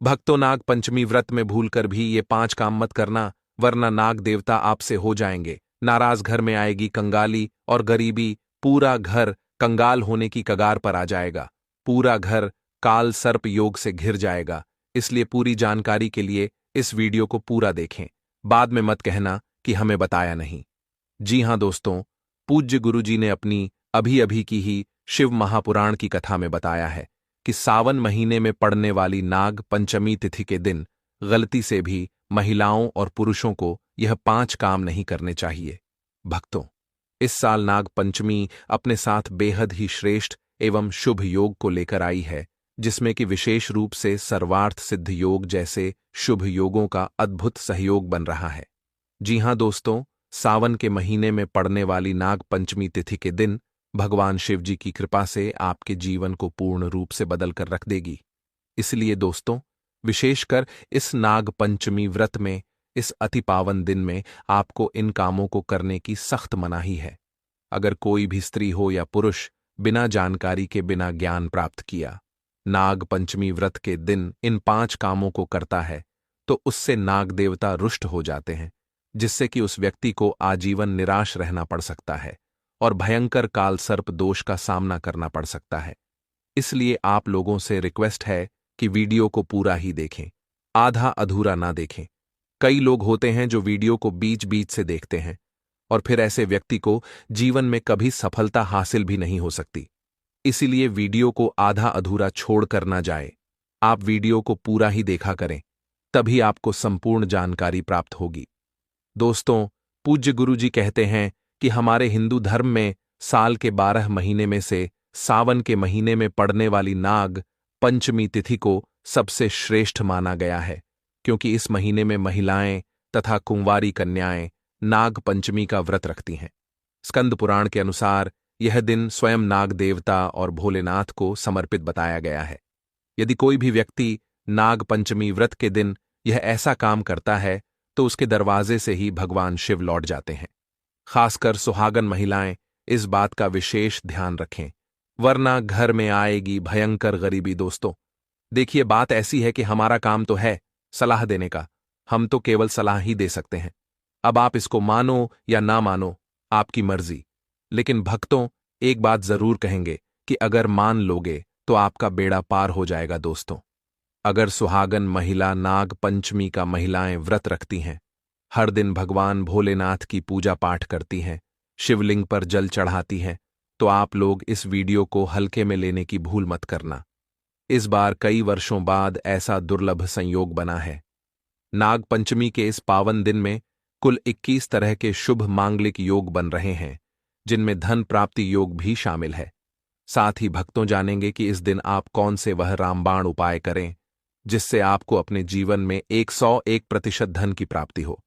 भक्तों, नाग पंचमी व्रत में भूलकर भी ये 5 काम मत करना, वरना नाग देवता आपसे हो जाएंगे नाराज। घर में आएगी कंगाली और गरीबी, पूरा घर कंगाल होने की कगार पर आ जाएगा, पूरा घर काल सर्प योग से घिर जाएगा। इसलिए पूरी जानकारी के लिए इस वीडियो को पूरा देखें, बाद में मत कहना कि हमें बताया नहीं। जी हां दोस्तों, पूज्य गुरुजी ने अपनी अभी अभी की ही शिव महापुराण की कथा में बताया है कि सावन महीने में पड़ने वाली नाग पंचमी तिथि के दिन गलती से भी महिलाओं और पुरुषों को यह 5 काम नहीं करने चाहिए। भक्तों, इस साल नाग पंचमी अपने साथ बेहद ही श्रेष्ठ एवं शुभ योग को लेकर आई है, जिसमें कि विशेष रूप से सर्वार्थ सिद्ध योग जैसे शुभ योगों का अद्भुत सहयोग बन रहा है। जी हां दोस्तों, सावन के महीने में पड़ने वाली नाग पंचमी तिथि के दिन भगवान शिव जी की कृपा से आपके जीवन को पूर्ण रूप से बदल कर रख देगी। इसलिए दोस्तों, विशेषकर इस नाग पंचमी व्रत में, इस अति पावन दिन में आपको इन कामों को करने की सख्त मनाही है। अगर कोई भी स्त्री हो या पुरुष बिना जानकारी के, बिना ज्ञान प्राप्त किया नाग पंचमी व्रत के दिन इन 5 कामों को करता है, तो उससे नाग देवता रुष्ट हो जाते हैं, जिससे कि उस व्यक्ति को आजीवन निराश रहना पड़ सकता है और भयंकर काल सर्प दोष का सामना करना पड़ सकता है। इसलिए आप लोगों से रिक्वेस्ट है कि वीडियो को पूरा ही देखें, आधा अधूरा ना देखें। कई लोग होते हैं जो वीडियो को बीच बीच से देखते हैं और फिर ऐसे व्यक्ति को जीवन में कभी सफलता हासिल भी नहीं हो सकती। इसीलिए वीडियो को आधा अधूरा छोड़कर ना जाए, आप वीडियो को पूरा ही देखा करें, तभी आपको संपूर्ण जानकारी प्राप्त होगी। दोस्तों, पूज्य गुरुजी कहते हैं कि हमारे हिंदू धर्म में साल के 12 महीने में से सावन के महीने में पड़ने वाली नाग पंचमी तिथि को सबसे श्रेष्ठ माना गया है, क्योंकि इस महीने में महिलाएं तथा कुंवारी कन्याएं नाग पंचमी का व्रत रखती हैं। स्कंद पुराण के अनुसार यह दिन स्वयं नाग देवता और भोलेनाथ को समर्पित बताया गया है। यदि कोई भी व्यक्ति नाग पंचमी व्रत के दिन यह ऐसा काम करता है, तो उसके दरवाजे से ही भगवान शिव लौट जाते हैं। खासकर सुहागन महिलाएं इस बात का विशेष ध्यान रखें, वरना घर में आएगी भयंकर गरीबी। दोस्तों, देखिए, बात ऐसी है कि हमारा काम तो है सलाह देने का, हम तो केवल सलाह ही दे सकते हैं। अब आप इसको मानो या ना मानो, आपकी मर्जी। लेकिन भक्तों, एक बात जरूर कहेंगे कि अगर मान लोगे तो आपका बेड़ा पार हो जाएगा। दोस्तों, अगर सुहागन महिला नाग पंचमी का महिलाएं व्रत रखती हैं, हर दिन भगवान भोलेनाथ की पूजा पाठ करती हैं, शिवलिंग पर जल चढ़ाती हैं, तो आप लोग इस वीडियो को हल्के में लेने की भूल मत करना। इस बार कई वर्षों बाद ऐसा दुर्लभ संयोग बना है। नाग पंचमी के इस पावन दिन में कुल 21 तरह के शुभ मांगलिक योग बन रहे हैं, जिनमें धन प्राप्ति योग भी शामिल है। साथ ही भक्तों जानेंगे कि इस दिन आप कौन से वह रामबाण उपाय करें जिससे आपको अपने जीवन में 101% धन की प्राप्ति हो।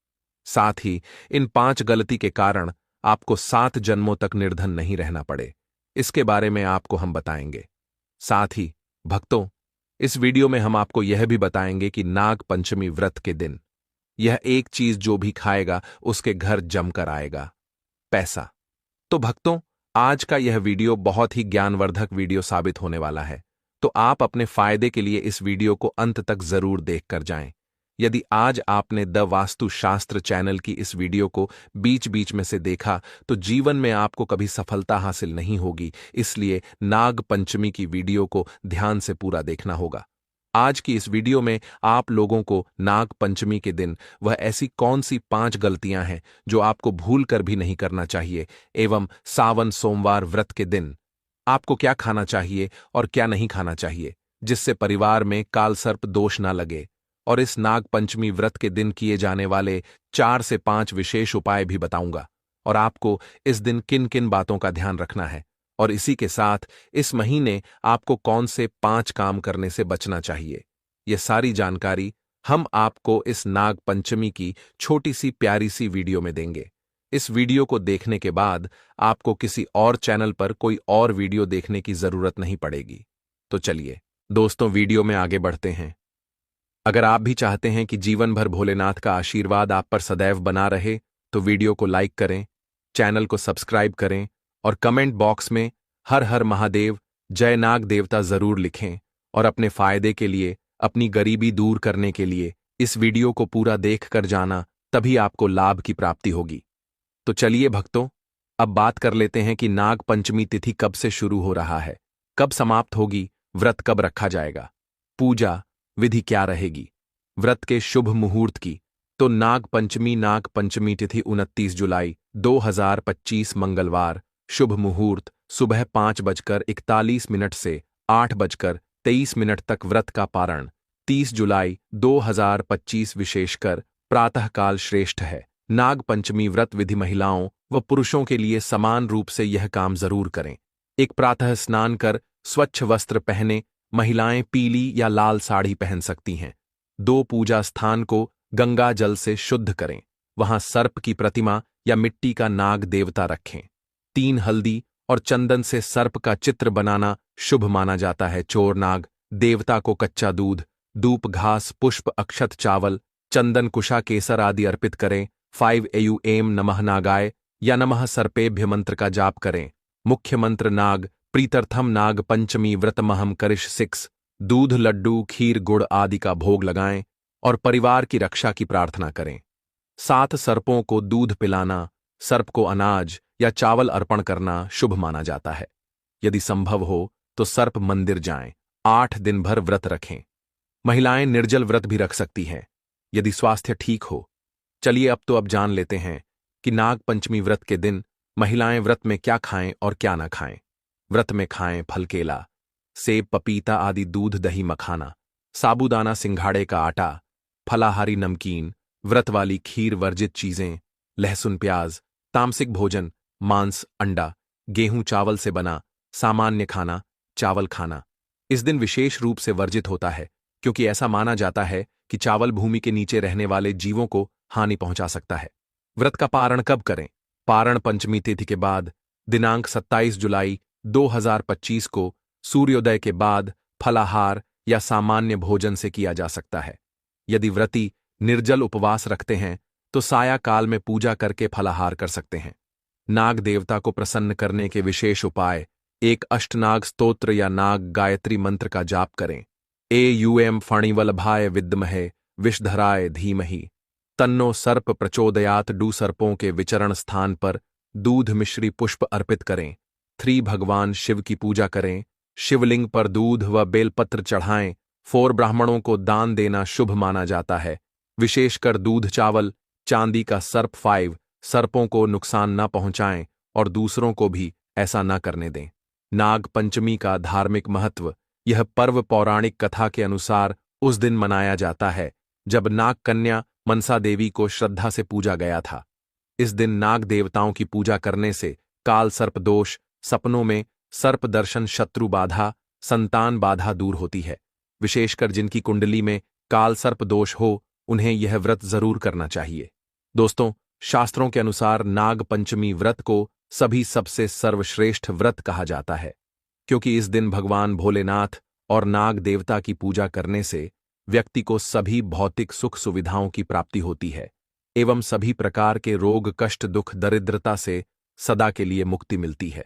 साथ ही इन 5 गलती के कारण आपको 7 जन्मों तक निर्धन नहीं रहना पड़े, इसके बारे में आपको हम बताएंगे। साथ ही भक्तों, इस वीडियो में हम आपको यह भी बताएंगे कि नाग पंचमी व्रत के दिन यह एक चीज जो भी खाएगा उसके घर जमकर आएगा, पैसा। तो भक्तों, आज का यह वीडियो बहुत ही ज्ञानवर्धक वीडियो साबित होने वाला है, तो आप अपने फायदे के लिए इस वीडियो को अंत तक जरूर देखकर जाएं। यदि आज आपने द वास्तु शास्त्र चैनल की इस वीडियो को बीच बीच में से देखा, तो जीवन में आपको कभी सफलता हासिल नहीं होगी। इसलिए नाग पंचमी की वीडियो को ध्यान से पूरा देखना होगा। आज की इस वीडियो में आप लोगों को नाग पंचमी के दिन वह ऐसी कौन सी 5 गलतियां हैं जो आपको भूल कर भी नहीं करना चाहिए, एवं सावन सोमवार व्रत के दिन आपको क्या खाना चाहिए और क्या नहीं खाना चाहिए, जिससे परिवार में कालसर्प दोष ना लगे। और इस नाग पंचमी व्रत के दिन किए जाने वाले 4 से 5 विशेष उपाय भी बताऊंगा, और आपको इस दिन किन किन बातों का ध्यान रखना है, और इसी के साथ इस महीने आपको कौन से 5 काम करने से बचना चाहिए। यह सारी जानकारी हम आपको इस नाग पंचमी की छोटी सी प्यारी सी वीडियो में देंगे। इस वीडियो को देखने के बाद आपको किसी और चैनल पर कोई और वीडियो देखने की जरूरत नहीं पड़ेगी। तो चलिए दोस्तों, वीडियो में आगे बढ़ते हैं। अगर आप भी चाहते हैं कि जीवन भर भोलेनाथ का आशीर्वाद आप पर सदैव बना रहे, तो वीडियो को लाइक करें, चैनल को सब्सक्राइब करें और कमेंट बॉक्स में हर हर महादेव, जय नाग देवता जरूर लिखें, और अपने फायदे के लिए अपनी गरीबी दूर करने के लिए इस वीडियो को पूरा देख कर जाना, तभी आपको लाभ की प्राप्ति होगी। तो चलिए भक्तों, अब बात कर लेते हैं कि नाग पंचमी तिथि कब से शुरू हो रहा है, कब समाप्त होगी, व्रत कब रखा जाएगा, पूजा विधि क्या रहेगी, व्रत के शुभ मुहूर्त की। तो नाग पंचमी तिथि 29 जुलाई 2025 मंगलवार, शुभ मुहूर्त सुबह 5:41 से 8:23 तक। व्रत का पारण 30 जुलाई 2025 विशेषकर प्रातःकाल श्रेष्ठ है। नाग पंचमी व्रत विधि महिलाओं व पुरुषों के लिए समान रूप से यह काम जरूर करें। एक प्रातः स्नान कर स्वच्छ वस्त्र पहने महिलाएं पीली या लाल साड़ी पहन सकती हैं। 2 पूजा स्थान को गंगा जल से शुद्ध करें, वहां सर्प की प्रतिमा या मिट्टी का नाग देवता रखें। 3 हल्दी और चंदन से सर्प का चित्र बनाना शुभ माना जाता है। चोर नाग देवता को कच्चा दूध, धूप, घास, पुष्प, अक्षत, चावल, चंदन, कुशा, केसर आदि अर्पित करें। 5 AUM नमः नागाय या नमः सर्पेभ्य मंत्र का जाप करें। मुख्य मंत्र नाग प्रीतर्थम नाग पंचमी व्रतमहम करिष 6। दूध, लड्डू, खीर, गुड़ आदि का भोग लगाएं और परिवार की रक्षा की प्रार्थना करें। 7 सर्पों को दूध पिलाना, सर्प को अनाज या चावल अर्पण करना शुभ माना जाता है। यदि संभव हो तो सर्प मंदिर जाएं। 8 दिन भर व्रत रखें। महिलाएं निर्जल व्रत भी रख सकती हैं यदि स्वास्थ्य ठीक हो। चलिए अब जान लेते हैं कि नाग पंचमी व्रत के दिन महिलाएं व्रत में क्या खाएं और क्या ना खाएं। व्रत में खाएं फल, केला, सेब, पपीता आदि, दूध, दही, मखाना, साबूदाना, सिंघाड़े का आटा, फलाहारी नमकीन, व्रत वाली खीर, वर्जित चीजें, लहसुन, प्याज, तामसिक भोजन, मांस, अंडा, गेहूं, चावल से बना सामान्य खाना, चावल खाना इस दिन विशेष रूप से वर्जित होता है, क्योंकि ऐसा माना जाता है कि चावल भूमि के नीचे रहने वाले जीवों को हानि पहुंचा सकता है। व्रत का पारण कब करें? पारण पंचमी तिथि के बाद दिनांक 27 जुलाई 2025 को सूर्योदय के बाद फलाहार या सामान्य भोजन से किया जा सकता है। यदि व्रती निर्जल उपवास रखते हैं तो साया काल में पूजा करके फलाहार कर सकते हैं। नाग देवता को प्रसन्न करने के विशेष उपाय: एक अष्टनाग स्तोत्र या नाग गायत्री मंत्र का जाप करें। AUM फणिवल्लभाय विद्महे विषधराय धीमहि तन्नो सर्प प्रचोदयात। 2 सर्पों के विचरण स्थान पर दूध मिश्री पुष्प अर्पित करें। 3 भगवान शिव की पूजा करें। शिवलिंग पर दूध व बेलपत्र चढ़ाएं। 4 ब्राह्मणों को दान देना शुभ माना जाता है, विशेषकर दूध, चावल, चांदी का सर्प। 5 सर्पों को नुकसान न पहुंचाएं और दूसरों को भी ऐसा न करने दें। नाग पंचमी का धार्मिक महत्व: यह पर्व पौराणिक कथा के अनुसार उस दिन मनाया जाता है जब नाग कन्या मनसा देवी को श्रद्धा से पूजा गया था। इस दिन नाग देवताओं की पूजा करने से काल सर्प दोष, सपनों में सर्प दर्शन, शत्रु बाधा, संतान बाधा दूर होती है। विशेषकर जिनकी कुंडली में काल सर्प दोष हो, उन्हें यह व्रत जरूर करना चाहिए। दोस्तों, शास्त्रों के अनुसार नाग पंचमी व्रत को सभी सबसे सर्वश्रेष्ठ व्रत कहा जाता है, क्योंकि इस दिन भगवान भोलेनाथ और नाग देवता की पूजा करने से व्यक्ति को सभी भौतिक सुख सुविधाओं की प्राप्ति होती है एवं सभी प्रकार के रोग, कष्ट, दुख, दरिद्रता से सदा के लिए मुक्ति मिलती है।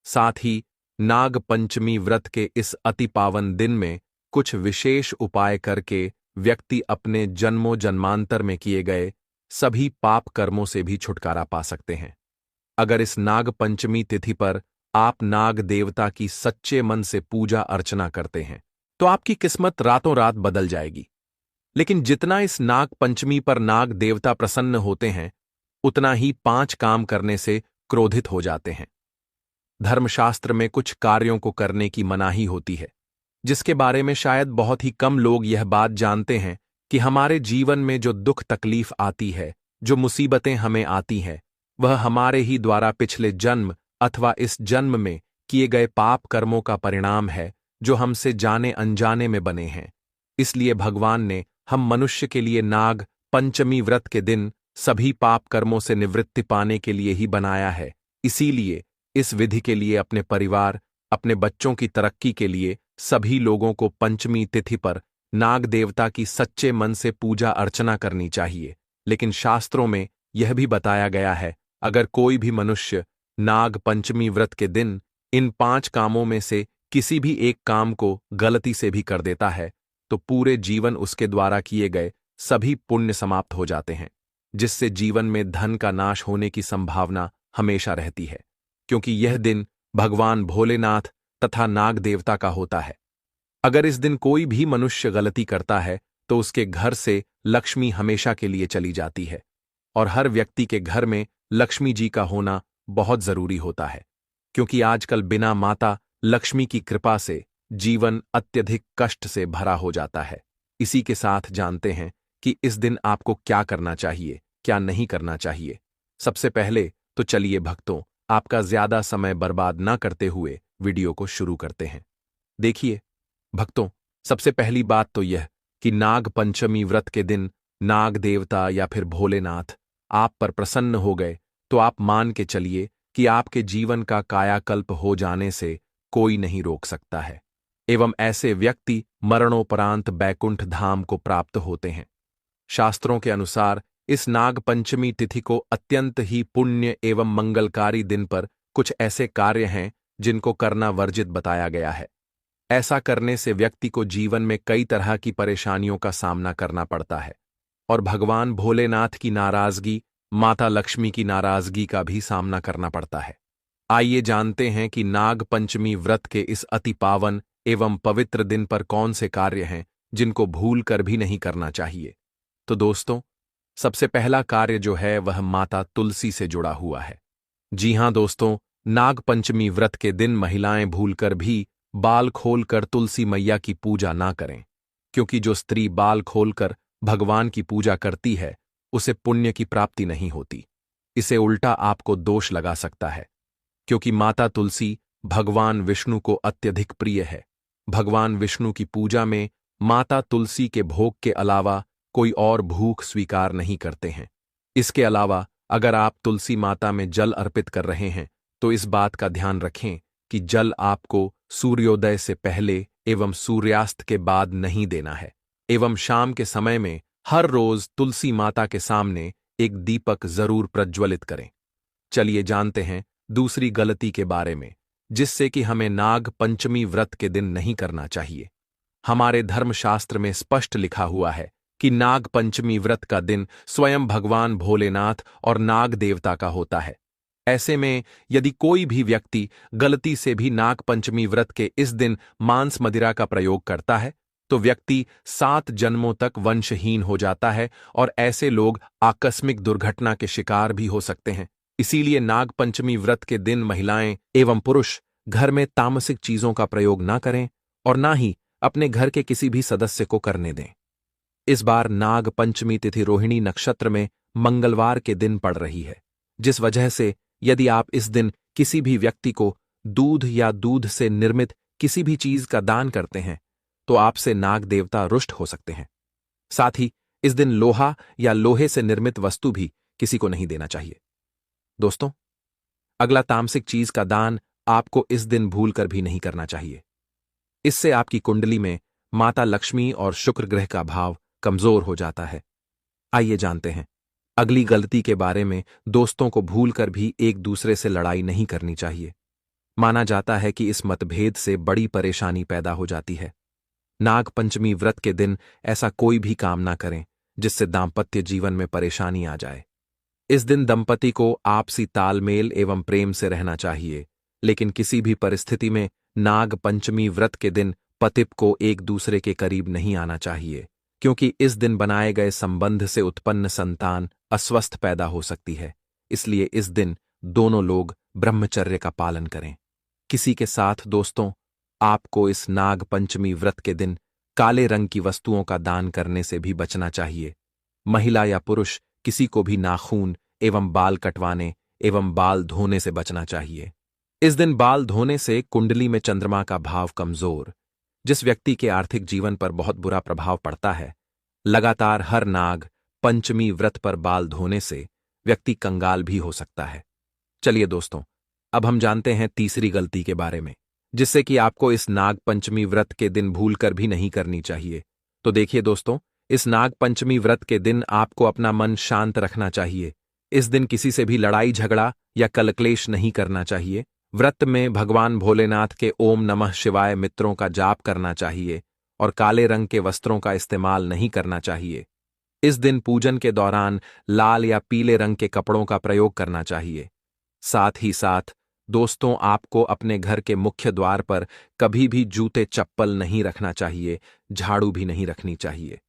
साथ ही नाग पंचमी व्रत के इस अति पावन दिन में कुछ विशेष उपाय करके व्यक्ति अपने जन्मों जन्मांतर में किए गए सभी पाप कर्मों से भी छुटकारा पा सकते हैं। अगर इस नाग पंचमी तिथि पर आप नाग देवता की सच्चे मन से पूजा अर्चना करते हैं तो आपकी किस्मत रातों रात बदल जाएगी। लेकिन जितना इस नाग पंचमी पर नाग देवता प्रसन्न होते हैं, उतना ही 5 काम करने से क्रोधित हो जाते हैं। धर्मशास्त्र में कुछ कार्यों को करने की मनाही होती है, जिसके बारे में शायद बहुत ही कम लोग यह बात जानते हैं कि हमारे जीवन में जो दुख तकलीफ आती है, जो मुसीबतें हमें आती हैं, वह हमारे ही द्वारा पिछले जन्म अथवा इस जन्म में किए गए पाप कर्मों का परिणाम है, जो हमसे जाने अनजाने में बने हैं। इसलिए भगवान ने हम मनुष्य के लिए नाग पंचमी व्रत के दिन सभी पाप कर्मों से निवृत्ति पाने के लिए ही बनाया है। इसीलिए इस विधि के लिए अपने परिवार, अपने बच्चों की तरक्की के लिए सभी लोगों को पंचमी तिथि पर नाग देवता की सच्चे मन से पूजा अर्चना करनी चाहिए। लेकिन शास्त्रों में यह भी बताया गया है, अगर कोई भी मनुष्य नाग पंचमी व्रत के दिन इन 5 कामों में से किसी भी एक काम को गलती से भी कर देता है तो पूरे जीवन उसके द्वारा किए गए सभी पुण्य समाप्त हो जाते हैं, जिससे जीवन में धन का नाश होने की संभावना हमेशा रहती है, क्योंकि यह दिन भगवान भोलेनाथ तथा नाग देवता का होता है। अगर इस दिन कोई भी मनुष्य गलती करता है तो उसके घर से लक्ष्मी हमेशा के लिए चली जाती है, और हर व्यक्ति के घर में लक्ष्मी जी का होना बहुत जरूरी होता है, क्योंकि आजकल बिना माता लक्ष्मी की कृपा से जीवन अत्यधिक कष्ट से भरा हो जाता है। इसी के साथ जानते हैं कि इस दिन आपको क्या करना चाहिए, क्या नहीं करना चाहिए। सबसे पहले तो चलिए भक्तों, आपका ज्यादा समय बर्बाद न करते हुए वीडियो को शुरू करते हैं। देखिए भक्तों, सबसे पहली बात तो यह कि नाग पंचमी व्रत के दिन नाग देवता या फिर भोलेनाथ आप पर प्रसन्न हो गए तो आप मान के चलिए कि आपके जीवन का कायाकल्प हो जाने से कोई नहीं रोक सकता है, एवं ऐसे व्यक्ति मरणोपरांत बैकुंठ धाम को प्राप्त होते हैं। शास्त्रों के अनुसार इस नाग पंचमी तिथि को अत्यंत ही पुण्य एवं मंगलकारी दिन पर कुछ ऐसे कार्य हैं जिनको करना वर्जित बताया गया है। ऐसा करने से व्यक्ति को जीवन में कई तरह की परेशानियों का सामना करना पड़ता है, और भगवान भोलेनाथ की नाराजगी, माता लक्ष्मी की नाराजगी का भी सामना करना पड़ता है। आइए जानते हैं कि नाग पंचमी व्रत के इस अति पावन एवं पवित्र दिन पर कौन से कार्य हैं जिनको भूल कर भी नहीं करना चाहिए। तो दोस्तों, सबसे पहला कार्य जो है वह माता तुलसी से जुड़ा हुआ है। जी हां दोस्तों, नाग पंचमी व्रत के दिन महिलाएं भूलकर भी बाल खोलकर तुलसी मैया की पूजा ना करें, क्योंकि जो स्त्री बाल खोलकर भगवान की पूजा करती है उसे पुण्य की प्राप्ति नहीं होती। इसे उल्टा आपको दोष लगा सकता है, क्योंकि माता तुलसी भगवान विष्णु को अत्यधिक प्रिय है। भगवान विष्णु की पूजा में माता तुलसी के भोग के अलावा कोई और भूख स्वीकार नहीं करते हैं। इसके अलावा अगर आप तुलसी माता में जल अर्पित कर रहे हैं तो इस बात का ध्यान रखें कि जल आपको सूर्योदय से पहले एवं सूर्यास्त के बाद नहीं देना है, एवं शाम के समय में हर रोज तुलसी माता के सामने एक दीपक जरूर प्रज्वलित करें। चलिए जानते हैं दूसरी गलती के बारे में, जिससे कि हमें नाग पंचमी व्रत के दिन नहीं करना चाहिए। हमारे धर्मशास्त्र में स्पष्ट लिखा हुआ है कि नाग पंचमी व्रत का दिन स्वयं भगवान भोलेनाथ और नाग देवता का होता है। ऐसे में यदि कोई भी व्यक्ति गलती से भी नाग पंचमी व्रत के इस दिन मांस मदिरा का प्रयोग करता है तो व्यक्ति 7 जन्मों तक वंशहीन हो जाता है, और ऐसे लोग आकस्मिक दुर्घटना के शिकार भी हो सकते हैं। इसीलिए नाग पंचमी व्रत के दिन महिलाएं एवं पुरुष घर में तामसिक चीजों का प्रयोग ना करें और ना ही अपने घर के किसी भी सदस्य को करने दें। इस बार नाग पंचमी तिथि रोहिणी नक्षत्र में मंगलवार के दिन पड़ रही है, जिस वजह से यदि आप इस दिन किसी भी व्यक्ति को दूध या दूध से निर्मित किसी भी चीज का दान करते हैं तो आपसे नाग देवता रुष्ट हो सकते हैं। साथ ही इस दिन लोहा या लोहे से निर्मित वस्तु भी किसी को नहीं देना चाहिए। दोस्तों, अगला तामसिक चीज का दान आपको इस दिन भूलकर भी नहीं करना चाहिए। इससे आपकी कुंडली में माता लक्ष्मी और शुक्र ग्रह का भाव कमजोर हो जाता है। आइए जानते हैं अगली गलती के बारे में। दोस्तों को भूलकर भी एक दूसरे से लड़ाई नहीं करनी चाहिए। माना जाता है कि इस मतभेद से बड़ी परेशानी पैदा हो जाती है। नाग पंचमी व्रत के दिन ऐसा कोई भी काम ना करें जिससे दाम्पत्य जीवन में परेशानी आ जाए। इस दिन दंपति को आपसी तालमेल एवं प्रेम से रहना चाहिए, लेकिन किसी भी परिस्थिति में नाग पंचमी व्रत के दिन पतिप को एक दूसरे के करीब नहीं आना चाहिए, क्योंकि इस दिन बनाए गए संबंध से उत्पन्न संतान अस्वस्थ पैदा हो सकती है। इसलिए इस दिन दोनों लोग ब्रह्मचर्य का पालन करें। किसी के साथ दोस्तों, आपको इस नाग पंचमी व्रत के दिन काले रंग की वस्तुओं का दान करने से भी बचना चाहिए। महिला या पुरुष किसी को भी नाखून एवं बाल कटवाने एवं बाल धोने से बचना चाहिए। इस दिन बाल धोने से कुंडली में चंद्रमा का भाव कमजोर, जिस व्यक्ति के आर्थिक जीवन पर बहुत बुरा प्रभाव पड़ता है। लगातार हर नाग पंचमी व्रत पर बाल धोने से व्यक्ति कंगाल भी हो सकता है। चलिए दोस्तों, अब हम जानते हैं तीसरी गलती के बारे में, जिससे कि आपको इस नाग पंचमी व्रत के दिन भूलकर भी नहीं करनी चाहिए। तो देखिए दोस्तों, इस नाग पंचमी व्रत के दिन आपको अपना मन शांत रखना चाहिए। इस दिन किसी से भी लड़ाई झगड़ा या कलक्लेश नहीं करना चाहिए। व्रत में भगवान भोलेनाथ के ओम नमः शिवाय मंत्रों का जाप करना चाहिए और काले रंग के वस्त्रों का इस्तेमाल नहीं करना चाहिए। इस दिन पूजन के दौरान लाल या पीले रंग के कपड़ों का प्रयोग करना चाहिए। साथ ही साथ दोस्तों, आपको अपने घर के मुख्य द्वार पर कभी भी जूते चप्पल नहीं रखना चाहिए, झाड़ू भी नहीं रखनी चाहिए।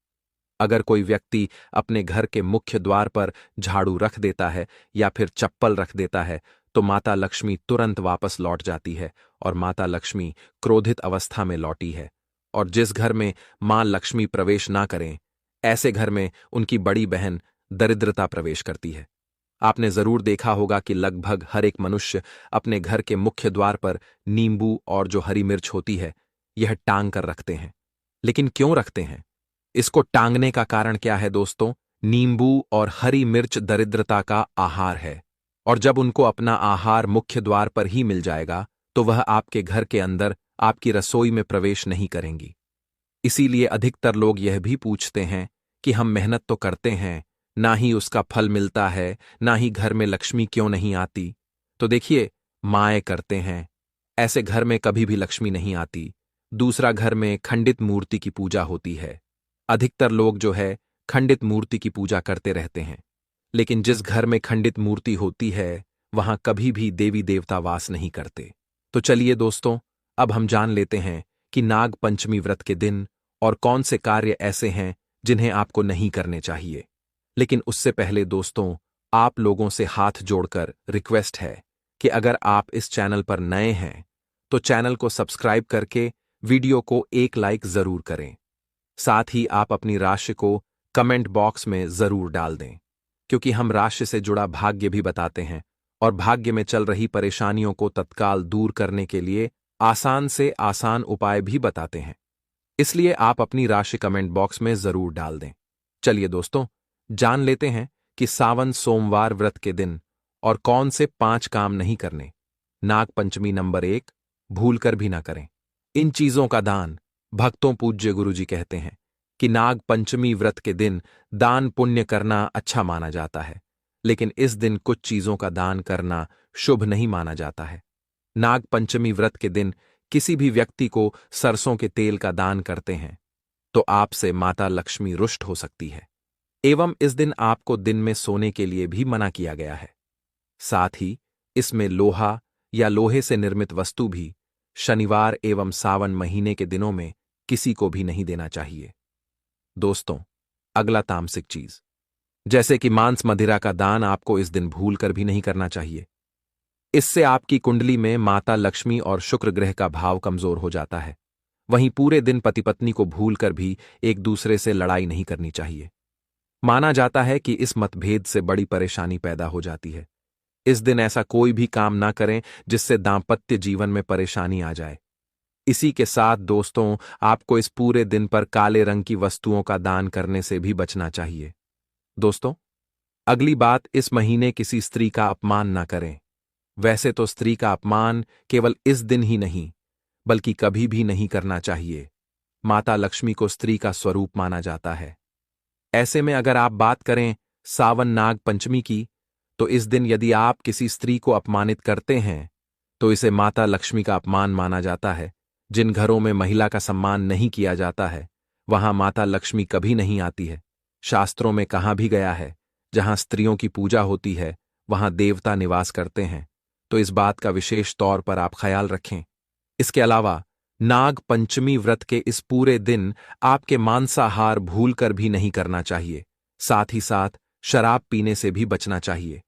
अगर कोई व्यक्ति अपने घर के मुख्य द्वार पर झाड़ू रख देता है या फिर चप्पल रख देता है तो माता लक्ष्मी तुरंत वापस लौट जाती है और माता लक्ष्मी क्रोधित अवस्था में लौटी है। और जिस घर में मां लक्ष्मी प्रवेश ना करें, ऐसे घर में उनकी बड़ी बहन दरिद्रता प्रवेश करती है। आपने जरूर देखा होगा कि लगभग हर एक मनुष्य अपने घर के मुख्य द्वार पर नींबू और जो हरी मिर्च होती है यह टांग कर रखते हैं। लेकिन क्यों रखते हैं? इसको टांगने का कारण क्या है दोस्तों? नींबू और हरी मिर्च दरिद्रता का आहार है, और जब उनको अपना आहार मुख्य द्वार पर ही मिल जाएगा तो वह आपके घर के अंदर आपकी रसोई में प्रवेश नहीं करेंगी। इसीलिए अधिकतर लोग यह भी पूछते हैं कि हम मेहनत तो करते हैं, ना ही उसका फल मिलता है, ना ही घर में लक्ष्मी क्यों नहीं आती। तो देखिए, माएँ करते हैं, ऐसे घर में कभी भी लक्ष्मी नहीं आती। दूसरा, घर में खंडित मूर्ति की पूजा होती है। अधिकतर लोग जो है खंडित मूर्ति की पूजा करते रहते हैं, लेकिन जिस घर में खंडित मूर्ति होती है वहां कभी भी देवी देवता वास नहीं करते। तो चलिए दोस्तों, अब हम जान लेते हैं कि नाग पंचमी व्रत के दिन और कौन से कार्य ऐसे हैं जिन्हें आपको नहीं करने चाहिए। लेकिन उससे पहले दोस्तों, आप लोगों से हाथ जोड़कर रिक्वेस्ट है कि अगर आप इस चैनल पर नए हैं तो चैनल को सब्सक्राइब करके वीडियो को एक लाइक जरूर करें। साथ ही आप अपनी राशि को कमेंट बॉक्स में जरूर डाल दें, क्योंकि हम राशि से जुड़ा भाग्य भी बताते हैं और भाग्य में चल रही परेशानियों को तत्काल दूर करने के लिए आसान से आसान उपाय भी बताते हैं। इसलिए आप अपनी राशि कमेंट बॉक्स में जरूर डाल दें। चलिए दोस्तों, जान लेते हैं कि सावन सोमवार व्रत के दिन और कौन से 5 काम नहीं करने। नाग पंचमी नंबर 1, भूलकर भी ना करें। इन चीजों का दान भक्तों पूज्य गुरुजी कहते हैं कि नाग पंचमी व्रत के दिन दान पुण्य करना अच्छा माना जाता है, लेकिन इस दिन कुछ चीजों का दान करना शुभ नहीं माना जाता है। नाग पंचमी व्रत के दिन किसी भी व्यक्ति को सरसों के तेल का दान करते हैं तो आपसे माता लक्ष्मी रुष्ट हो सकती है, एवं इस दिन आपको दिन में सोने के लिए भी मना किया गया है। साथ ही इसमें लोहा या लोहे से निर्मित वस्तु भी शनिवार एवं सावन महीने के दिनों में किसी को भी नहीं देना चाहिए। दोस्तों, अगला तामसिक चीज जैसे कि मांस मदिरा का दान आपको इस दिन भूलकर भी नहीं करना चाहिए। इससे आपकी कुंडली में माता लक्ष्मी और शुक्र ग्रह का भाव कमजोर हो जाता है। वहीं पूरे दिन पति पत्नी को भूलकर भी एक दूसरे से लड़ाई नहीं करनी चाहिए। माना जाता है कि इस मतभेद से बड़ी परेशानी पैदा हो जाती है। इस दिन ऐसा कोई भी काम ना करें जिससे दांपत्य जीवन में परेशानी आ जाए। इसी के साथ दोस्तों, आपको इस पूरे दिन पर काले रंग की वस्तुओं का दान करने से भी बचना चाहिए। दोस्तों, अगली बात, इस महीने किसी स्त्री का अपमान ना करें। वैसे तो स्त्री का अपमान केवल इस दिन ही नहीं बल्कि कभी भी नहीं करना चाहिए। माता लक्ष्मी को स्त्री का स्वरूप माना जाता है। ऐसे में अगर आप बात करें सावन नाग पंचमी की, तो इस दिन यदि आप किसी स्त्री को अपमानित करते हैं तो इसे माता लक्ष्मी का अपमान माना जाता है। जिन घरों में महिला का सम्मान नहीं किया जाता है वहां माता लक्ष्मी कभी नहीं आती है। शास्त्रों में कहा भी गया है, जहां स्त्रियों की पूजा होती है वहां देवता निवास करते हैं। तो इस बात का विशेष तौर पर आप ख्याल रखें। इसके अलावा नाग पंचमी व्रत के इस पूरे दिन आपके मांसाहार भूलकर भी नहीं करना चाहिए। साथ ही साथ शराब पीने से भी बचना चाहिए।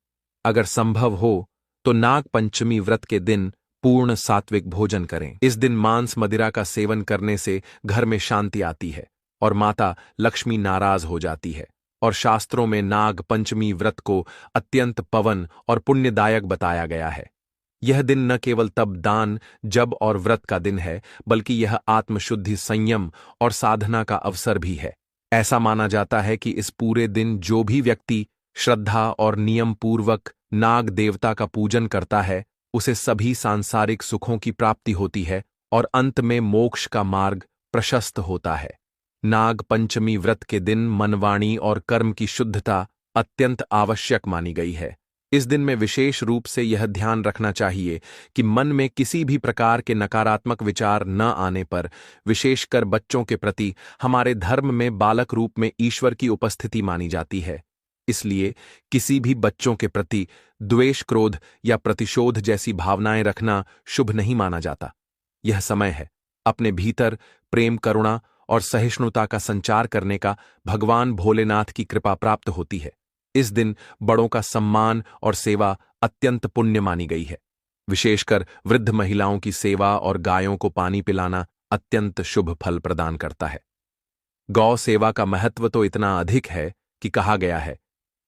अगर संभव हो तो नाग पंचमी व्रत के दिन पूर्ण सात्विक भोजन करें। इस दिन मांस मदिरा का सेवन करने से घर में शांति आती है और माता लक्ष्मी नाराज हो जाती है। और शास्त्रों में नाग पंचमी व्रत को अत्यंत पवन और पुण्यदायक बताया गया है। यह दिन न केवल तप दान जप और व्रत का दिन है, बल्कि यह आत्मशुद्धि, संयम और साधना का अवसर भी है। ऐसा माना जाता है कि इस पूरे दिन जो भी व्यक्ति श्रद्धा और नियम पूर्वक नाग देवता का पूजन करता है उसे सभी सांसारिक सुखों की प्राप्ति होती है और अंत में मोक्ष का मार्ग प्रशस्त होता है। नाग पंचमी व्रत के दिन मन, वाणी और कर्म की शुद्धता अत्यंत आवश्यक मानी गई है। इस दिन में विशेष रूप से यह ध्यान रखना चाहिए कि मन में किसी भी प्रकार के नकारात्मक विचार न आने पर, विशेषकर बच्चों के प्रति, हमारे धर्म में बालक रूप में ईश्वर की उपस्थिति मानी जाती है। इसलिए किसी भी बच्चों के प्रति द्वेष, क्रोध या प्रतिशोध जैसी भावनाएं रखना शुभ नहीं माना जाता। यह समय है अपने भीतर प्रेम, करुणा और सहिष्णुता का संचार करने का। भगवान भोलेनाथ की कृपा प्राप्त होती है। इस दिन बड़ों का सम्मान और सेवा अत्यंत पुण्य मानी गई है। विशेषकर वृद्ध महिलाओं की सेवा और गायों को पानी पिलाना अत्यंत शुभ फल प्रदान करता है। गौ सेवा का महत्व तो इतना अधिक है कि कहा गया है,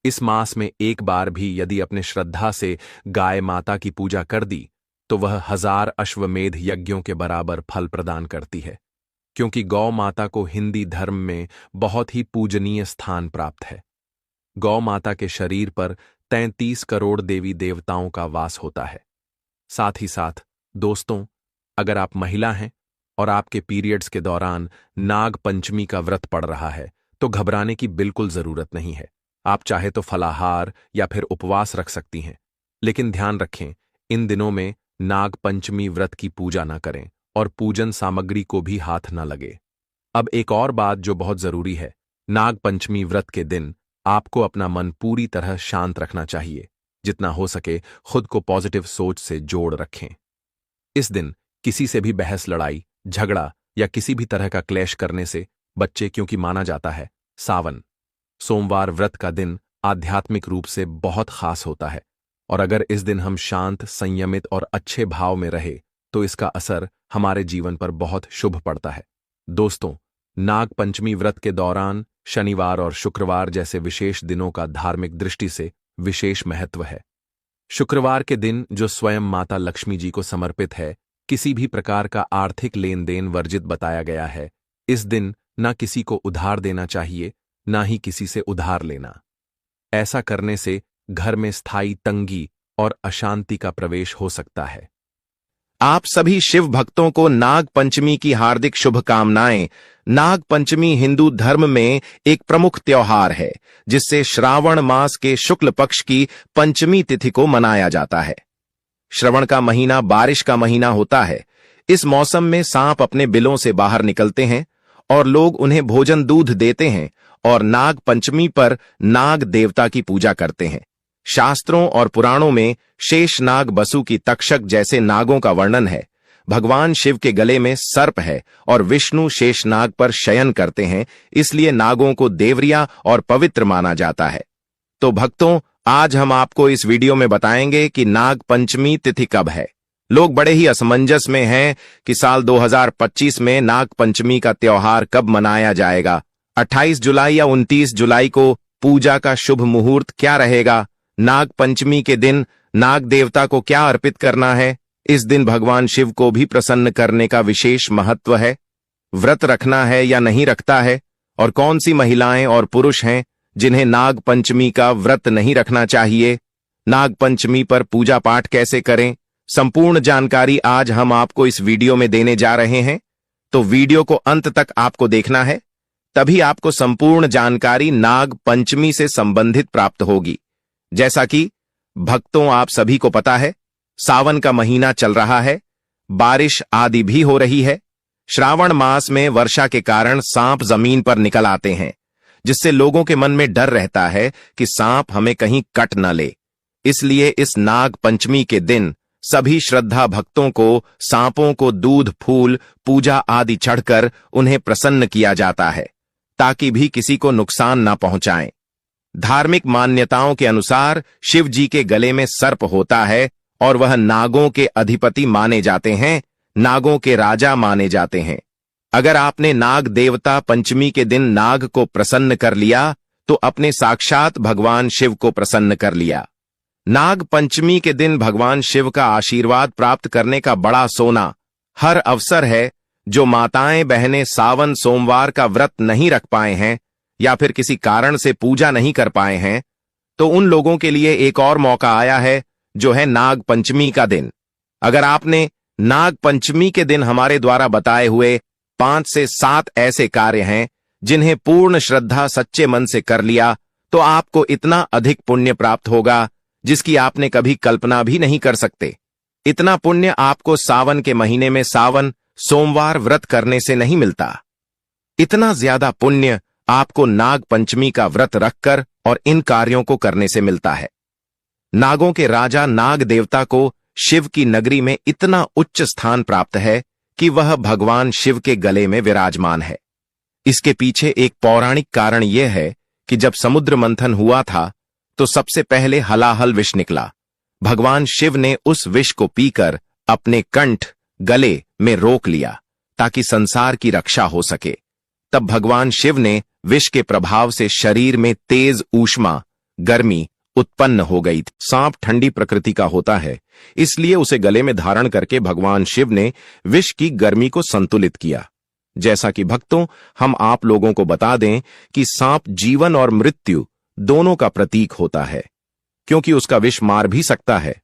इस मास में एक बार भी यदि अपने श्रद्धा से गाय माता की पूजा कर दी तो वह 1000 अश्वमेध यज्ञों के बराबर फल प्रदान करती है, क्योंकि गौ माता को हिंदी धर्म में बहुत ही पूजनीय स्थान प्राप्त है। गौ माता के शरीर पर 33 करोड़ देवी देवताओं का वास होता है। साथ ही साथ दोस्तों, अगर आप महिला हैं और आपके पीरियड्स के दौरान नाग पंचमी का व्रत पड़ रहा है तो घबराने की बिल्कुल जरूरत नहीं है। आप चाहे तो फलाहार या फिर उपवास रख सकती हैं, लेकिन ध्यान रखें, इन दिनों में नाग पंचमी व्रत की पूजा न करें और पूजन सामग्री को भी हाथ न लगे। अब एक और बात जो बहुत जरूरी है, नाग पंचमी व्रत के दिन आपको अपना मन पूरी तरह शांत रखना चाहिए। जितना हो सके खुद को पॉजिटिव सोच से जोड़ रखें। इस दिन किसी से भी बहस, लड़ाई, झगड़ा या किसी भी तरह का क्लेश करने से बच्चे, क्योंकि माना जाता है सावन सोमवार व्रत का दिन आध्यात्मिक रूप से बहुत खास होता है, और अगर इस दिन हम शांत, संयमित और अच्छे भाव में रहे तो इसका असर हमारे जीवन पर बहुत शुभ पड़ता है। दोस्तों, नाग पंचमी व्रत के दौरान शनिवार और शुक्रवार जैसे विशेष दिनों का धार्मिक दृष्टि से विशेष महत्व है। शुक्रवार के दिन, जो स्वयं माता लक्ष्मी जी को समर्पित है, किसी भी प्रकार का आर्थिक लेन देन वर्जित बताया गया है। इस दिन न किसी को उधार देना चाहिए, ना ही किसी से उधार लेना। ऐसा करने से घर में स्थायी तंगी और अशांति का प्रवेश हो सकता है। आप सभी शिव भक्तों को नाग पंचमी की हार्दिक शुभकामनाएं। नाग पंचमी हिंदू धर्म में एक प्रमुख त्योहार है, जिससे श्रावण मास के शुक्ल पक्ष की पंचमी तिथि को मनाया जाता है। श्रवण का महीना बारिश का महीना होता है। इस मौसम में सांप अपने बिलों से बाहर निकलते हैं और लोग उन्हें भोजन दूध देते हैं और नाग पंचमी पर नाग देवता की पूजा करते हैं। शास्त्रों और पुराणों में शेषनाग, बसु की तक्षक जैसे नागों का वर्णन है। भगवान शिव के गले में सर्प है और विष्णु शेषनाग पर शयन करते हैं, इसलिए नागों को देवरिया और पवित्र माना जाता है। तो भक्तों, आज हम आपको इस वीडियो में बताएंगे कि नाग पंचमी तिथि कब है। लोग बड़े ही असमंजस में हैं कि साल 2025 में नाग पंचमी का त्योहार कब मनाया जाएगा। 28 जुलाई या 29 जुलाई को पूजा का शुभ मुहूर्त क्या रहेगा? नाग पंचमी के दिन नाग देवता को क्या अर्पित करना है? इस दिन भगवान शिव को भी प्रसन्न करने का विशेष महत्व है। व्रत रखना है या नहीं रखता है? और कौन सी महिलाएं और पुरुष हैं जिन्हें नाग पंचमी का व्रत नहीं रखना चाहिए? नाग पंचमी पर पूजा पाठ कैसे करें? संपूर्ण जानकारी आज हम आपको इस वीडियो में देने जा रहे हैं, तो वीडियो को अंत तक आपको देखना है, तभी आपको संपूर्ण जानकारी नाग पंचमी से संबंधित प्राप्त होगी। जैसा कि भक्तों आप सभी को पता है, सावन का महीना चल रहा है, बारिश आदि भी हो रही है। श्रावण मास में वर्षा के कारण सांप जमीन पर निकल आते हैं, जिससे लोगों के मन में डर रहता है कि सांप हमें कहीं कट न ले। इसलिए इस नाग पंचमी के दिन सभी श्रद्धा भक्तों को सांपों को दूध, फूल, पूजा आदि चढ़कर उन्हें प्रसन्न किया जाता है, ताकि भी किसी को नुकसान न पहुंचाएं। धार्मिक मान्यताओं के अनुसार शिव जी के गले में सर्प होता है और वह नागों के अधिपति माने जाते हैं, नागों के राजा माने जाते हैं। अगर आपने नाग देवता पंचमी के दिन नाग को प्रसन्न कर लिया तो अपने साक्षात भगवान शिव को प्रसन्न कर लिया। नाग पंचमी के दिन भगवान शिव का आशीर्वाद प्राप्त करने का बड़ा सोना हर अवसर है। जो माताएं बहनें सावन सोमवार का व्रत नहीं रख पाए हैं या फिर किसी कारण से पूजा नहीं कर पाए हैं, तो उन लोगों के लिए एक और मौका आया है, जो है नाग पंचमी का दिन। अगर आपने नाग पंचमी के दिन हमारे द्वारा बताए हुए 5 से 7 ऐसे कार्य हैं जिन्हें पूर्ण श्रद्धा सच्चे मन से कर लिया, तो आपको इतना अधिक पुण्य प्राप्त होगा जिसकी आपने कभी कल्पना भी नहीं कर सकते। इतना पुण्य आपको सावन के महीने में सावन सोमवार व्रत करने से नहीं मिलता। इतना ज्यादा पुण्य आपको नाग पंचमी का व्रत रखकर और इन कार्यों को करने से मिलता है। नागों के राजा नाग देवता को शिव की नगरी में इतना उच्च स्थान प्राप्त है कि वह भगवान शिव के गले में विराजमान है। इसके पीछे एक पौराणिक कारण यह है कि जब समुद्र मंथन हुआ था तो सबसे पहले हलाहल विष निकला। भगवान शिव ने उस विष को पीकर अपने कंठ गले में रोक लिया ताकि संसार की रक्षा हो सके। तब भगवान शिव ने विष के प्रभाव से शरीर में तेज ऊष्मा गर्मी उत्पन्न हो गई थी। सांप ठंडी प्रकृति का होता है, इसलिए उसे गले में धारण करके भगवान शिव ने विष की गर्मी को संतुलित किया। जैसा कि भक्तों, हम आप लोगों को बता दें कि सांप जीवन और मृत्यु दोनों का प्रतीक होता है, क्योंकि उसका विष मार भी सकता है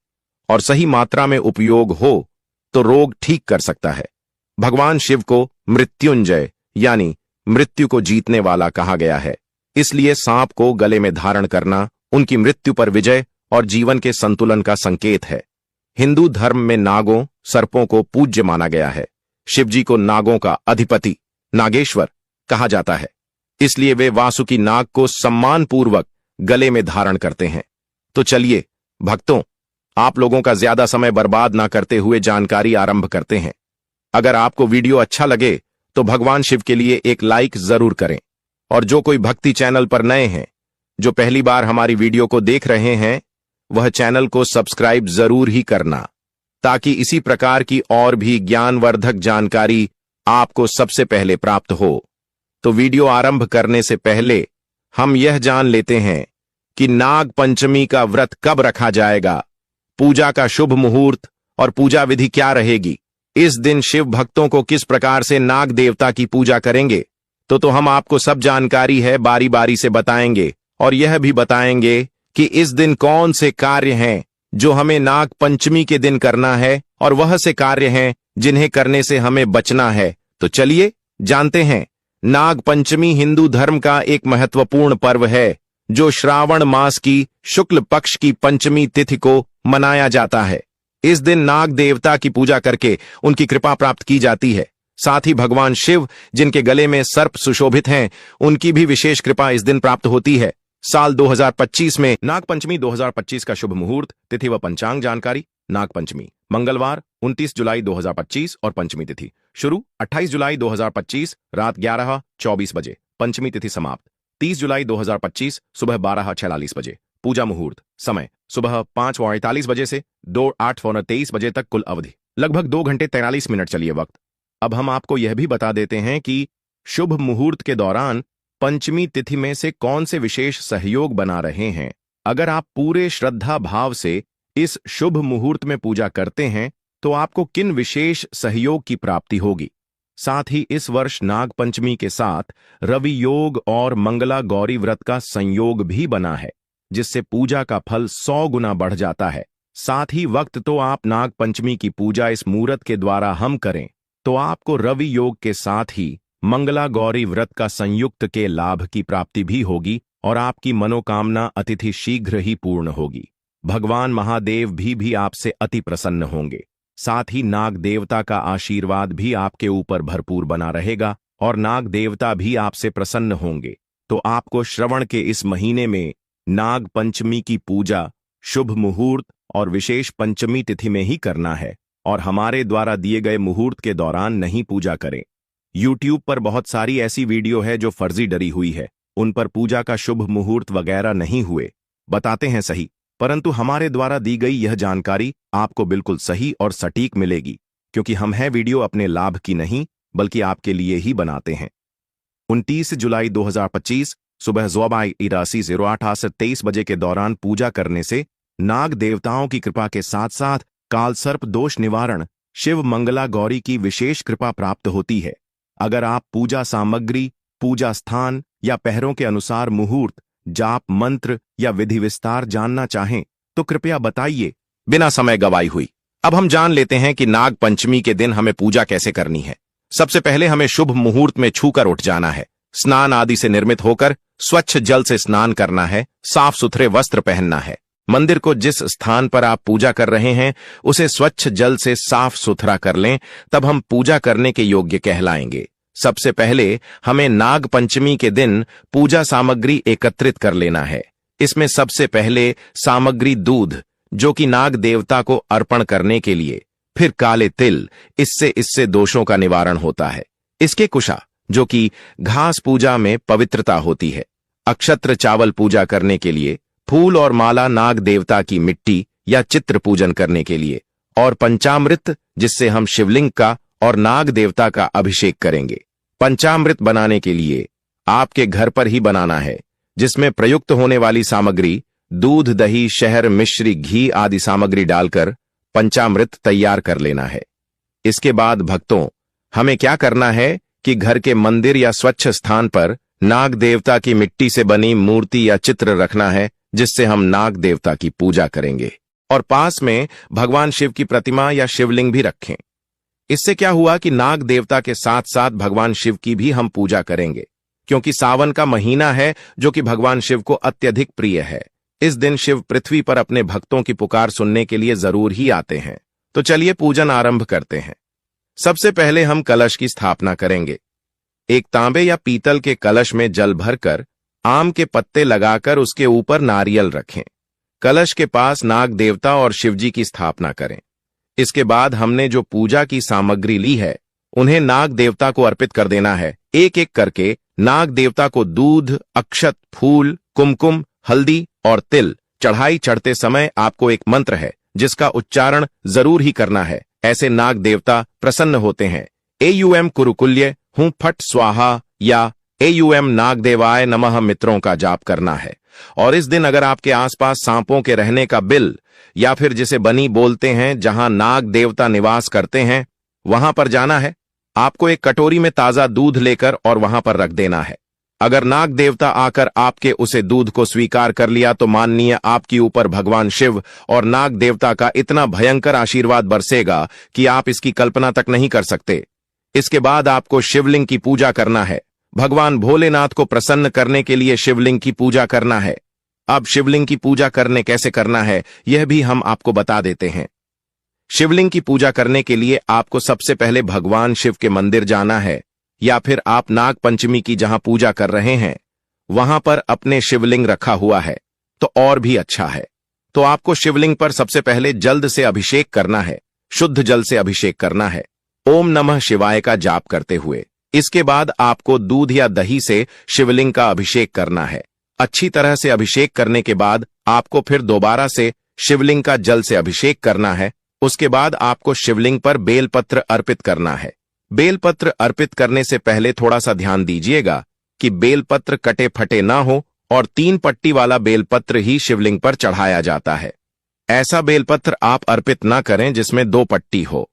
और सही मात्रा में उपयोग हो तो रोग ठीक कर सकता है। भगवान शिव को मृत्युंजय यानी मृत्यु को जीतने वाला कहा गया है, इसलिए सांप को गले में धारण करना उनकी मृत्यु पर विजय और जीवन के संतुलन का संकेत है। हिंदू धर्म में नागों सर्पों को पूज्य माना गया है। शिवजी को नागों का अधिपति नागेश्वर कहा जाता है, इसलिए वे वासुकी नाग को सम्मानपूर्वक गले में धारण करते हैं। तो चलिए भक्तों, आप लोगों का ज्यादा समय बर्बाद ना करते हुए जानकारी आरंभ करते हैं। अगर आपको वीडियो अच्छा लगे तो भगवान शिव के लिए एक लाइक जरूर करें, और जो कोई भक्ति चैनल पर नए हैं, जो पहली बार हमारी वीडियो को देख रहे हैं, वह चैनल को सब्सक्राइब जरूर ही करना, ताकि इसी प्रकार की और भी ज्ञानवर्धक जानकारी आपको सबसे पहले प्राप्त हो। तो वीडियो आरंभ करने से पहले हम यह जान लेते हैं कि नाग पंचमी का व्रत कब रखा जाएगा, पूजा का शुभ मुहूर्त और पूजा विधि क्या रहेगी, इस दिन शिव भक्तों को किस प्रकार से नाग देवता की पूजा करेंगे। तो हम आपको सब जानकारी है बारी बारी से बताएंगे, और यह भी बताएंगे कि इस दिन कौन से कार्य हैं जो हमें नाग पंचमी के दिन करना है, और वह से कार्य हैं जिन्हें करने से हमें बचना है। तो चलिए जानते हैं। नाग पंचमी हिंदू धर्म का एक महत्वपूर्ण पर्व है, जो श्रावण मास की शुक्ल पक्ष की पंचमी तिथि को मनाया जाता है। इस दिन नाग देवता की पूजा करके उनकी कृपा प्राप्त की जाती है। साथ ही भगवान शिव, जिनके गले में सर्प सुशोभित हैं, उनकी भी विशेष कृपा इस दिन प्राप्त होती है। साल 2025 में नाग पंचमी 2025 का शुभ मुहूर्त, तिथि व पंचांग जानकारी। नाग पंचमी मंगलवार 29 जुलाई 2025 और पंचमी तिथि शुरू 28 जुलाई 2025 रात 11:24 बजे, पंचमी तिथि समाप्त 30 जुलाई 2025 सुबह 12:46 बजे। पूजा मुहूर्त समय सुबह 5:48 बजे से 2:08-23 बजे तक, कुल अवधि लगभग 2 घंटे 43 मिनट। चलिए वक्त अब हम आपको यह भी बता देते हैं कि शुभ मुहूर्त के दौरान पंचमी तिथि में से कौन से विशेष सहयोग बना रहे हैं। अगर आप पूरे श्रद्धा भाव से इस शुभ मुहूर्त में पूजा करते हैं तो आपको किन विशेष सहयोग की प्राप्ति होगी। साथ ही इस वर्ष नाग पंचमी के साथ रवि योग और मंगला गौरी व्रत का संयोग भी बना है, जिससे पूजा का फल 100 गुना बढ़ जाता है। साथ ही वक्त तो आप नाग पंचमी की पूजा इस मुहूर्त के द्वारा हम करें तो आपको रवि योग के साथ ही मंगला गौरी व्रत का संयुक्त के लाभ की प्राप्ति भी होगी, और आपकी मनोकामना अतिथि शीघ्र ही पूर्ण होगी। भगवान महादेव भी आपसे अति प्रसन्न होंगे। साथ ही नाग देवता का आशीर्वाद भी आपके ऊपर भरपूर बना रहेगा, और नाग देवता भी आपसे प्रसन्न होंगे। तो आपको श्रवण के इस महीने में नाग पंचमी की पूजा शुभ मुहूर्त और विशेष पंचमी तिथि में ही करना है, और हमारे द्वारा दिए गए मुहूर्त के दौरान नहीं पूजा करें। YouTube पर बहुत सारी ऐसी वीडियो है जो फर्जी डरी हुई है, उन पर पूजा का शुभ मुहूर्त वगैरह नहीं हुए, बताते हैं सही, परंतु हमारे द्वारा दी गई यह जानकारी आपको बिल्कुल सही और सटीक मिलेगी, क्योंकि हम है वीडियो अपने लाभ की नहीं बल्कि आपके लिए ही बनाते हैं। 29 जुलाई 2025 सुबह 82:08 से 23 बजे के दौरान पूजा करने से नाग देवताओं की कृपा के साथ साथ काल सर्प दोष निवारण शिव मंगला गौरी की विशेष कृपा प्राप्त होती है। अगर आप पूजा सामग्री, पूजा स्थान या पहरों के अनुसार मुहूर्त, जाप मंत्र या विधि विस्तार जानना चाहें तो कृपया बताइए। बिना समय गवाई हुई अब हम जान लेते हैं कि नाग पंचमी के दिन हमें पूजा कैसे करनी है। सबसे पहले हमें शुभ मुहूर्त में छूकर उठ जाना है, स्नान आदि से निर्मित होकर स्वच्छ जल से स्नान करना है, साफ सुथरे वस्त्र पहनना है, मंदिर को जिस स्थान पर आप पूजा कर रहे हैं उसे स्वच्छ जल से साफ सुथरा कर लें, तब हम पूजा करने के योग्य कहलाएंगे। सबसे पहले हमें नाग पंचमी के दिन पूजा सामग्री एकत्रित कर लेना है। इसमें सबसे पहले सामग्री दूध, जो कि नाग देवता को अर्पण करने के लिए, फिर काले तिल, इससे दोषों का निवारण होता है। इसके कुशा, जो कि घास पूजा में पवित्रता होती है। अक्षत्र चावल पूजा करने के लिए, फूल और माला नाग देवता की मिट्टी या चित्र पूजन करने के लिए, और पंचामृत, जिससे हम शिवलिंग का और नाग देवता का अभिषेक करेंगे। पंचामृत बनाने के लिए आपके घर पर ही बनाना है, जिसमें प्रयुक्त होने वाली सामग्री दूध, दही, शहद, मिश्री, घी आदि सामग्री डालकर पंचामृत तैयार कर लेना है। इसके बाद भक्तों, हमें क्या करना है कि घर के मंदिर या स्वच्छ स्थान पर नाग देवता की मिट्टी से बनी मूर्ति या चित्र रखना है, जिससे हम नाग देवता की पूजा करेंगे। और पास में भगवान शिव की प्रतिमा या शिवलिंग भी रखें। इससे क्या हुआ कि नाग देवता के साथ साथ भगवान शिव की भी हम पूजा करेंगे, क्योंकि सावन का महीना है जो कि भगवान शिव को अत्यधिक प्रिय है। इस दिन शिव पृथ्वी पर अपने भक्तों की पुकार सुनने के लिए जरूर ही आते हैं। तो चलिए पूजन आरंभ करते हैं। सबसे पहले हम कलश की स्थापना करेंगे। एक तांबे या पीतल के कलश में जल भरकर आम के पत्ते लगाकर उसके ऊपर नारियल रखें। कलश के पास नाग देवता और शिवजी की स्थापना करें। इसके बाद हमने जो पूजा की सामग्री ली है उन्हें नाग देवता को अर्पित कर देना है। एक एक करके नाग देवता को दूध, अक्षत, फूल, कुमकुम, हल्दी और तिल चढ़ाई चढ़ते समय आपको एक मंत्र है जिसका उच्चारण जरूर ही करना है। ऐसे नाग देवता प्रसन्न होते हैं। एयुएम कुरुकुल्य हूं फट स्वाहा या एयुएम नागदेवाय नमः मित्रों का जाप करना है। और इस दिन अगर आपके आसपास सांपों के रहने का बिल या फिर जिसे बनी बोलते हैं, जहां नाग देवता निवास करते हैं, वहां पर जाना है। आपको एक कटोरी में ताजा दूध लेकर और वहां पर रख देना है। अगर नाग देवता आकर आपके उसे दूध को स्वीकार कर लिया तो माननीय आपके ऊपर भगवान शिव और नाग देवता का इतना भयंकर आशीर्वाद बरसेगा कि आप इसकी कल्पना तक नहीं कर सकते। इसके बाद आपको शिवलिंग की पूजा करना है। भगवान भोलेनाथ को प्रसन्न करने के लिए शिवलिंग की पूजा करना है। अब शिवलिंग की पूजा कैसे करना है यह भी हम आपको बता देते हैं। शिवलिंग की पूजा करने के लिए आपको सबसे पहले भगवान शिव के मंदिर जाना है, या फिर आप नाग पंचमी की जहां पूजा कर रहे हैं वहां पर अपने शिवलिंग रखा हुआ है तो और भी अच्छा है। तो आपको शिवलिंग पर सबसे पहले जल्द से अभिषेक करना है, शुद्ध जल से अभिषेक करना है, ओम नमः शिवाय का जाप करते हुए। इसके बाद आपको दूध या दही से शिवलिंग का अभिषेक करना है। अच्छी तरह से अभिषेक करने के बाद आपको फिर दोबारा से शिवलिंग का जल से अभिषेक करना है। उसके बाद आपको शिवलिंग पर बेलपत्र अर्पित करना है। बेलपत्र अर्पित करने से पहले थोड़ा सा ध्यान दीजिएगा कि बेलपत्र कटे फटे ना हो और 3 पट्टी वाला बेलपत्र ही शिवलिंग पर चढ़ाया जाता है। ऐसा बेलपत्र आप अर्पित ना करें जिसमें 2 पट्टी हो।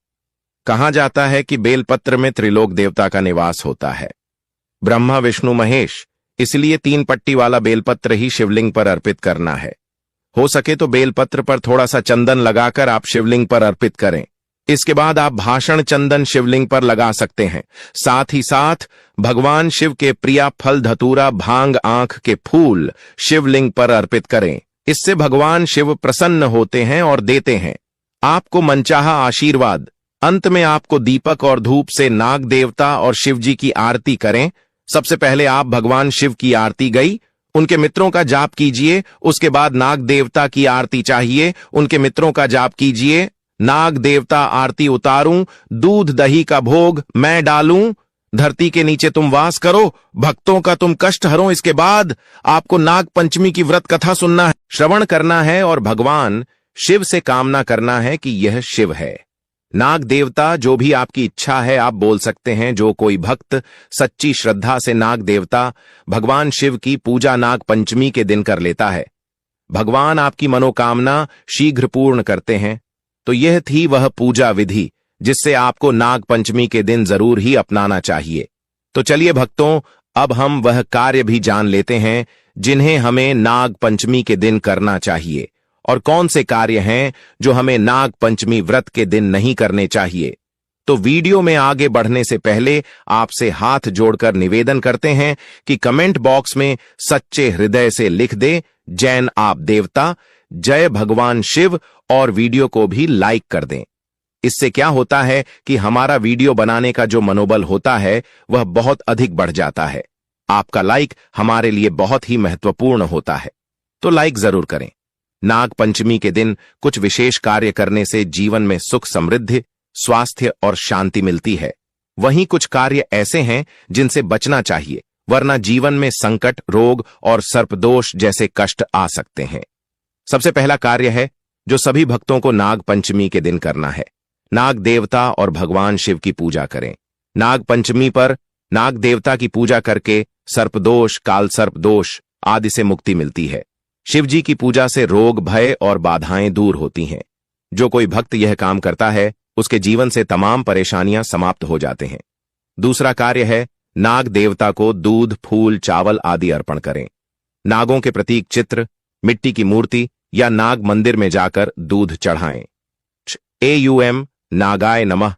कहा जाता है कि बेलपत्र में त्रिलोक देवता का निवास होता है, ब्रह्मा, विष्णु, महेश, इसलिए 3 पट्टी वाला बेलपत्र ही शिवलिंग पर अर्पित करना है। हो सके तो बेलपत्र पर थोड़ा सा चंदन लगाकर आप शिवलिंग पर अर्पित करें। इसके बाद आप भाषण चंदन शिवलिंग पर लगा सकते हैं। साथ ही साथ भगवान शिव के प्रिया फल धतूरा, भांग, आंख के फूल शिवलिंग पर अर्पित करें। इससे भगवान शिव प्रसन्न होते हैं और देते हैं आपको मनचाहा आशीर्वाद। अंत में आपको दीपक और धूप से नाग देवता और शिव जी की आरती करें। सबसे पहले आप भगवान शिव की आरती गई, उनके मित्रों का जाप कीजिए। उसके बाद नाग देवता की आरती चाहिए, उनके मित्रों का जाप कीजिए। नाग देवता आरती उतारूं, दूध दही का भोग मैं डालूं, धरती के नीचे तुम वास करो, भक्तों का तुम कष्ट हरो। इसके बाद आपको नाग पंचमी की व्रत कथा सुनना है, श्रवण करना है और भगवान शिव से कामना करना है कि यह शिव है। नाग देवता जो भी आपकी इच्छा है आप बोल सकते हैं। जो कोई भक्त सच्ची श्रद्धा से नाग देवता भगवान शिव की पूजा नाग पंचमी के दिन कर लेता है, भगवान आपकी मनोकामना शीघ्र पूर्ण करते हैं। तो यह थी वह पूजा विधि जिससे आपको नाग पंचमी के दिन जरूर ही अपनाना चाहिए। तो चलिए भक्तों, अब हम वह कार्य भी जान लेते हैं जिन्हें हमें नाग पंचमी के दिन करना चाहिए, और कौन से कार्य हैं जो हमें नाग पंचमी व्रत के दिन नहीं करने चाहिए। तो वीडियो में आगे बढ़ने से पहले आपसे हाथ जोड़कर निवेदन करते हैं कि कमेंट बॉक्स में सच्चे हृदय से लिख दे, जैन आप देवता, जय भगवान शिव और वीडियो को भी लाइक कर दें। इससे क्या होता है कि हमारा वीडियो बनाने का जो मनोबल होता है वह बहुत अधिक बढ़ जाता है। आपका लाइक हमारे लिए बहुत ही महत्वपूर्ण होता है, तो लाइक जरूर करें। नाग पंचमी के दिन कुछ विशेष कार्य करने से जीवन में सुख समृद्धि, स्वास्थ्य और शांति मिलती है। वहीं कुछ कार्य ऐसे हैं जिनसे बचना चाहिए, वरना जीवन में संकट, रोग और सर्पदोष जैसे कष्ट आ सकते हैं। सबसे पहला कार्य है जो सभी भक्तों को नाग पंचमी के दिन करना है। नाग देवता और भगवान शिव की पूजा करें। नाग पंचमी पर नाग देवता की पूजा करके सर्पदोष, काल सर्पदोष आदि से मुक्ति मिलती है। शिव जी की पूजा से रोग, भय और बाधाएं दूर होती हैं। जो कोई भक्त यह काम करता है उसके जीवन से तमाम परेशानियां समाप्त हो जाते हैं। दूसरा कार्य है नाग देवता को दूध, फूल, चावल आदि अर्पण करें। नागों के प्रतीक चित्र, मिट्टी की मूर्ति या नाग मंदिर में जाकर दूध चढ़ाएं। एयूएम नागाय नमः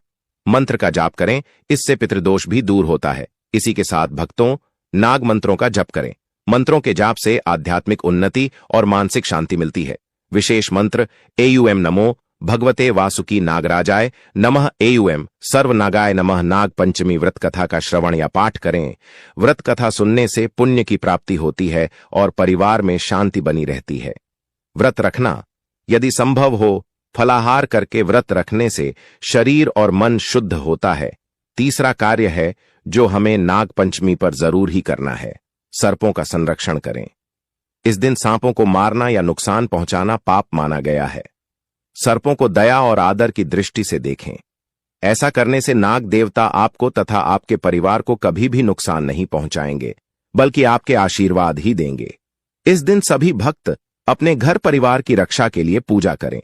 मंत्र का जाप करें, इससे पितृदोष भी दूर होता है। इसी के साथ भक्तों नाग मंत्रों का जप करें। मंत्रों के जाप से आध्यात्मिक उन्नति और मानसिक शांति मिलती है। विशेष मंत्र एयूएम नमो भगवते वासुकी नागराजाय नमः, एयूएम सर्व नागाय नमः नाग पंचमी व्रत कथा का श्रवण या पाठ करें। व्रत कथा सुनने से पुण्य की प्राप्ति होती है और परिवार में शांति बनी रहती है। व्रत रखना, यदि संभव हो फलाहार करके व्रत रखने से शरीर और मन शुद्ध होता है। तीसरा कार्य है जो हमें नाग पंचमी पर जरूर ही करना है, सर्पों का संरक्षण करें। इस दिन सांपों को मारना या नुकसान पहुंचाना पाप माना गया है। सर्पों को दया और आदर की दृष्टि से देखें। ऐसा करने से नाग देवता आपको तथा आपके परिवार को कभी भी नुकसान नहीं पहुंचाएंगे, बल्कि आपके आशीर्वाद ही देंगे। इस दिन सभी भक्त अपने घर परिवार की रक्षा के लिए पूजा करें।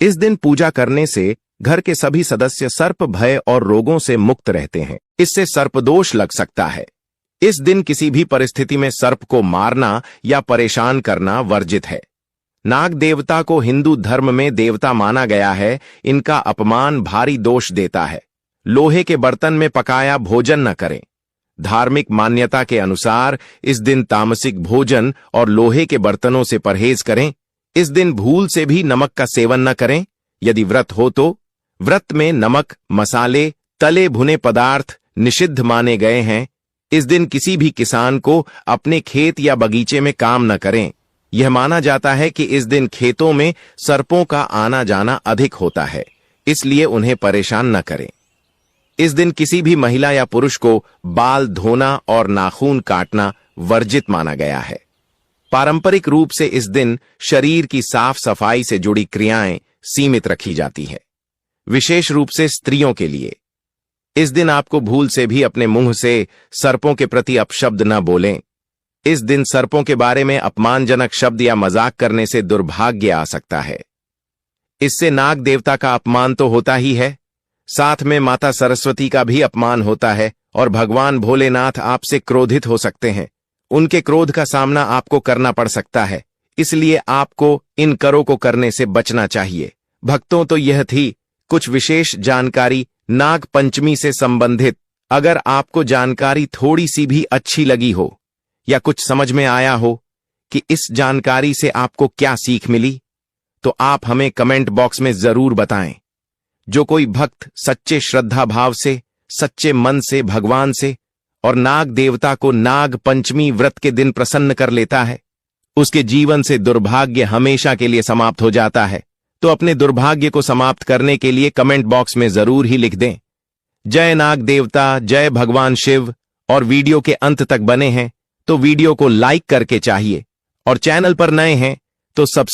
इस दिन पूजा करने से घर के सभी सदस्य सर्प भय और रोगों से मुक्त रहते हैं। इससे सर्पदोष लग सकता है। इस दिन किसी भी परिस्थिति में सर्प को मारना या परेशान करना वर्जित है। नाग देवता को हिंदू धर्म में देवता माना गया है। इनका अपमान भारी दोष देता है। लोहे के बर्तन में पकाया भोजन न करें। धार्मिक मान्यता के अनुसार इस दिन तामसिक भोजन और लोहे के बर्तनों से परहेज करें। इस दिन भूल से भी नमक का सेवन न करें। यदि व्रत हो तो व्रत में नमक, मसाले, तले भुने पदार्थ निषिद्ध माने गए हैं। इस दिन किसी भी किसान को अपने खेत या बगीचे में काम न करें। यह माना जाता है कि इस दिन खेतों में सर्पों का आना जाना अधिक होता है, इसलिए उन्हें परेशान न करें। इस दिन किसी भी महिला या पुरुष को बाल धोना और नाखून काटना वर्जित माना गया है। पारंपरिक रूप से इस दिन शरीर की साफ सफाई से जुड़ी क्रियाएं सीमित रखी जाती हैं, विशेष रूप से स्त्रियों के लिए। इस दिन आपको भूल से भी अपने मुंह से सर्पों के प्रति अपशब्द न बोलें। इस दिन सर्पों के बारे में अपमानजनक शब्द या मजाक करने से दुर्भाग्य आ सकता है। इससे नाग देवता का अपमान तो होता ही है, साथ में माता सरस्वती का भी अपमान होता है और भगवान भोलेनाथ आपसे क्रोधित हो सकते हैं। उनके क्रोध का सामना आपको करना पड़ सकता है, इसलिए आपको इन करों को करने से बचना चाहिए। भक्तों, तो यह थी कुछ विशेष जानकारी नाग पंचमी से संबंधित। अगर आपको जानकारी थोड़ी सी भी अच्छी लगी हो या कुछ समझ में आया हो कि इस जानकारी से आपको क्या सीख मिली, तो आप हमें कमेंट बॉक्स में जरूर बताएं। जो कोई भक्त सच्चे श्रद्धा भाव से, सच्चे मन से भगवान से और नाग देवता को नाग पंचमी व्रत के दिन प्रसन्न कर लेता है, उसके जीवन से दुर्भाग्य हमेशा के लिए समाप्त हो जाता है। तो अपने दुर्भाग्य को समाप्त करने के लिए कमेंट बॉक्स में जरूर ही लिख दें जय नाग देवता, जय भगवान शिव। और वीडियो के अंत तक बने हैं तो वीडियो को लाइक करके चाहिए, और चैनल पर नए हैं तो सब्सक्राइब